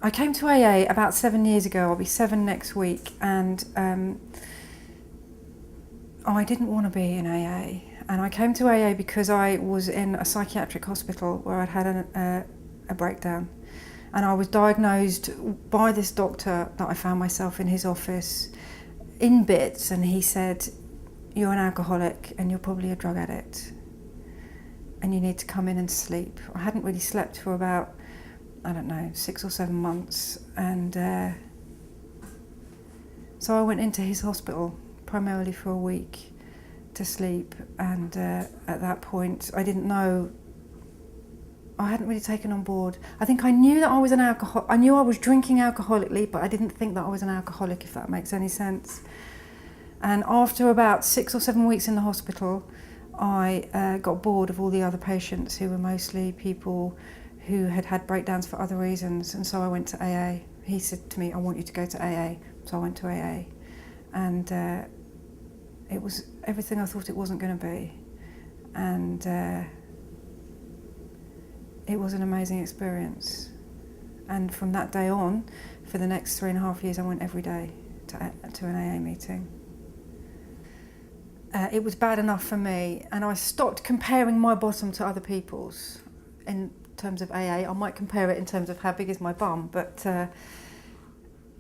I came to AA about 7 years ago. I'll be 7 next week, and I didn't want to be in AA. And I came to AA because I was in a psychiatric hospital where I'd had a breakdown. And I was diagnosed by this doctor that I found myself in his office in bits, and he said, "You're an alcoholic and you're probably a drug addict and you need to come in and sleep." I hadn't really slept for about, I don't know, 6 or 7 months, and so I went into his hospital primarily for a week to sleep, and at that point I didn't know, I hadn't really taken on board. I think I knew that I was an alcoholic. I knew I was drinking alcoholically, but I didn't think that I was an alcoholic, if that makes any sense. And after about 6 or 7 weeks in the hospital, I got bored of all the other patients who were mostly people who had had breakdowns for other reasons, and so I went to AA. He said to me, "I want you to go to AA." So I went to AA, and it was everything I thought it wasn't going to be. And it was an amazing experience. And from that day on, for the next 3.5 years, I went every day to an AA meeting. It was bad enough for me, and I stopped comparing my bottom to other people's in terms of AA. I might compare it in terms of how big is my bum, but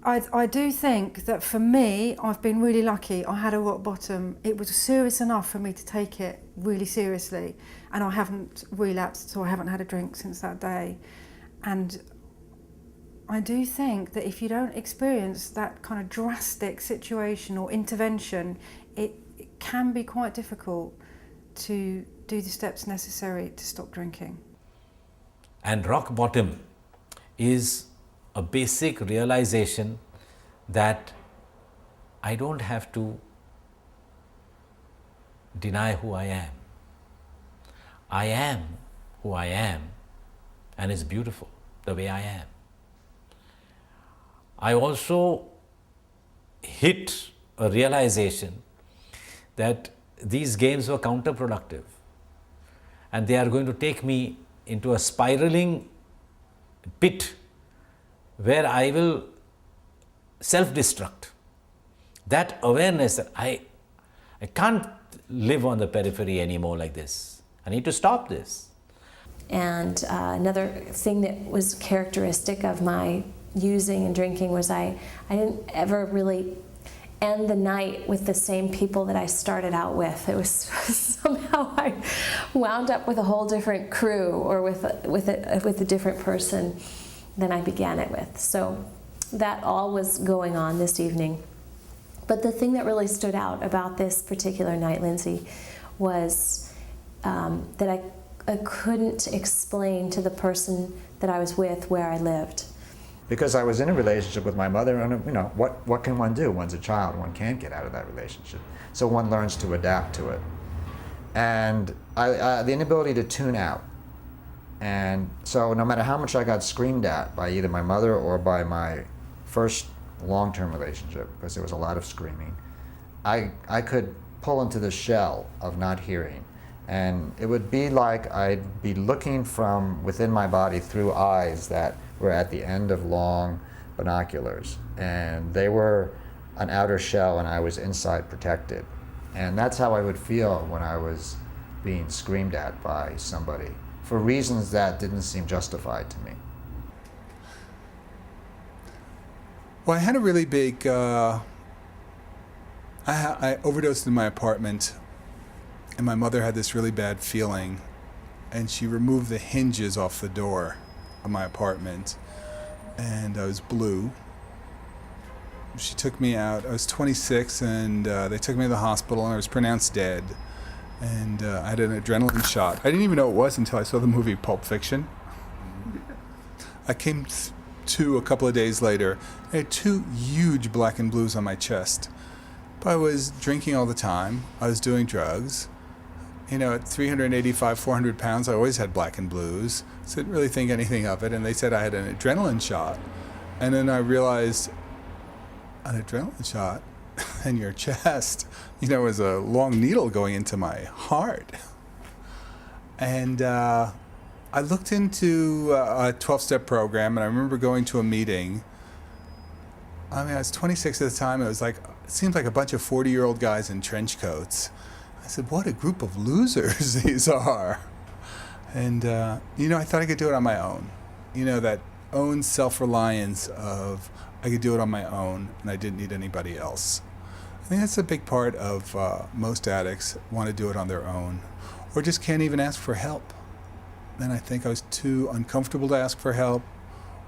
I do think that for me, I've been really lucky. I had a rock bottom. It was serious enough for me to take it really seriously, and I haven't relapsed, so I haven't had a drink since that day. And I do think that if you don't experience that kind of drastic situation or intervention, it can be quite difficult to do the steps necessary to stop drinking. And rock bottom is a basic realization that I don't have to deny who I am. I am who I am, and it's beautiful the way I am. I also hit a realization that these games were counterproductive, and they are going to take me into a spiraling pit where I will self-destruct. That awareness that I can't live on the periphery anymore like this. I need to stop this. And another thing that was characteristic of my using and drinking was I didn't ever really end the night with the same people that I started out with. It was somehow I wound up with a whole different crew, or with a different person than I began it with. So that all was going on this evening. But the thing that really stood out about this particular night, Lindsay, was that I couldn't explain to the person that I was with where I lived. Because I was in a relationship with my mother, and you know, what can one do? One's a child, one can't get out of that relationship. So one learns to adapt to it. And the inability to tune out. And so no matter how much I got screamed at by either my mother or by my first long-term relationship, because there was a lot of screaming, I could pull into the shell of not hearing. And it would be like I'd be looking from within my body through eyes that were at the end of long binoculars. And they were an outer shell and I was inside protected. And that's how I would feel when I was being screamed at by somebody for reasons that didn't seem justified to me. Well, I had a really big, I overdosed in my apartment, and my mother had this really bad feeling, and she removed the hinges off the door of my apartment, and I was blue. She took me out. I was 26, and they took me to the hospital, and I was pronounced dead. And I had an adrenaline shot. I didn't even know it was until I saw the movie Pulp Fiction. I came to a couple of days later. I had 2 huge black and blues on my chest. But I was drinking all the time. I was doing drugs. You know, at 385, 400 pounds, I always had black and blues. So I didn't really think anything of it. And they said I had an adrenaline shot. And then I realized an adrenaline shot in your chest, you know, was a long needle going into my heart. And I I looked into a 12-step program, and I remember going to a meeting. I mean, I was 26 at the time. It seemed like a bunch of 40-year-old guys in trench coats. I said, what a group of losers these are. And, I thought I could do it on my own. That own self-reliance of I could do it on my own and I didn't need anybody else. I think that's a big part of most addicts want to do it on their own or just can't even ask for help. And I think I was too uncomfortable to ask for help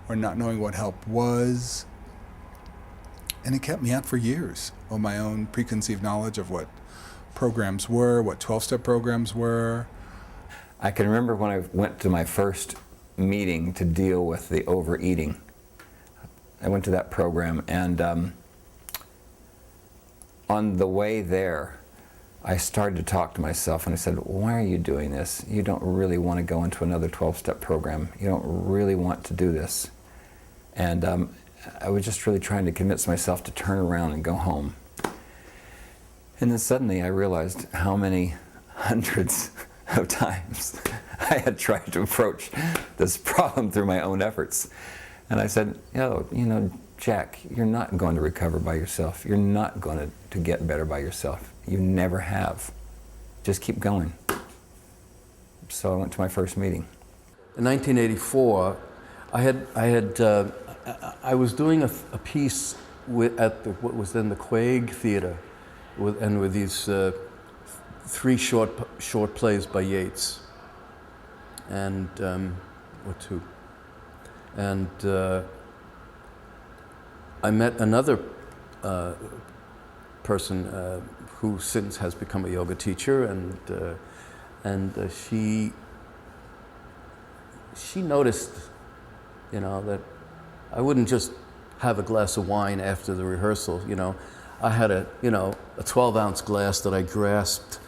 or not knowing what help was. And it kept me out for years on my own preconceived knowledge of what programs were, what 12-step programs were. I can remember when I went to my first meeting to deal with the overeating. I went to that program, and on the way there, I started to talk to myself, and I said, why are you doing this? You don't really want to go into another 12-step program. You don't really want to do this. And I was just really trying to convince myself to turn around and go home. And then suddenly I realized how many hundreds of times I had tried to approach this problem through my own efforts. And I said, Jack, you're not going to recover by yourself. You're not going to get better by yourself. You never have. Just keep going. So I went to my first meeting. In 1984, I was doing a piece at what was then the Quaig Theater, with these 3 short plays by Yeats, and or 2, and I met another person who since has become a yoga teacher, and she noticed, that I wouldn't just have a glass of wine after the rehearsal. I had a 12-ounce glass that I grasped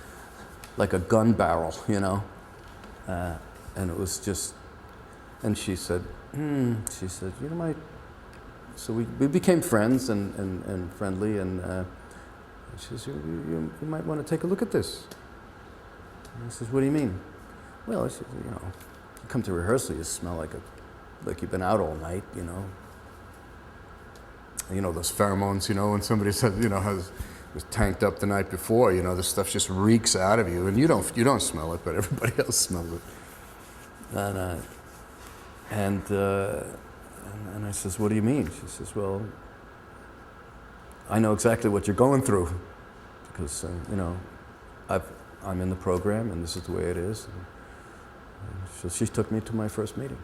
like a gun barrel, and it was just, and she said, so we became friends and friendly, and she says, you might want to take a look at this. And I says, what do you mean? Well, I said, you come to rehearsal, you smell like you've been out all night, those pheromones, when somebody says, was tanked up the night before, this stuff just reeks out of you, and you don't smell it, but everybody else smells it. And I says, what do you mean? She says, well, I know exactly what you're going through, because I'm in the program, and this is the way it is. And so she took me to my first meeting.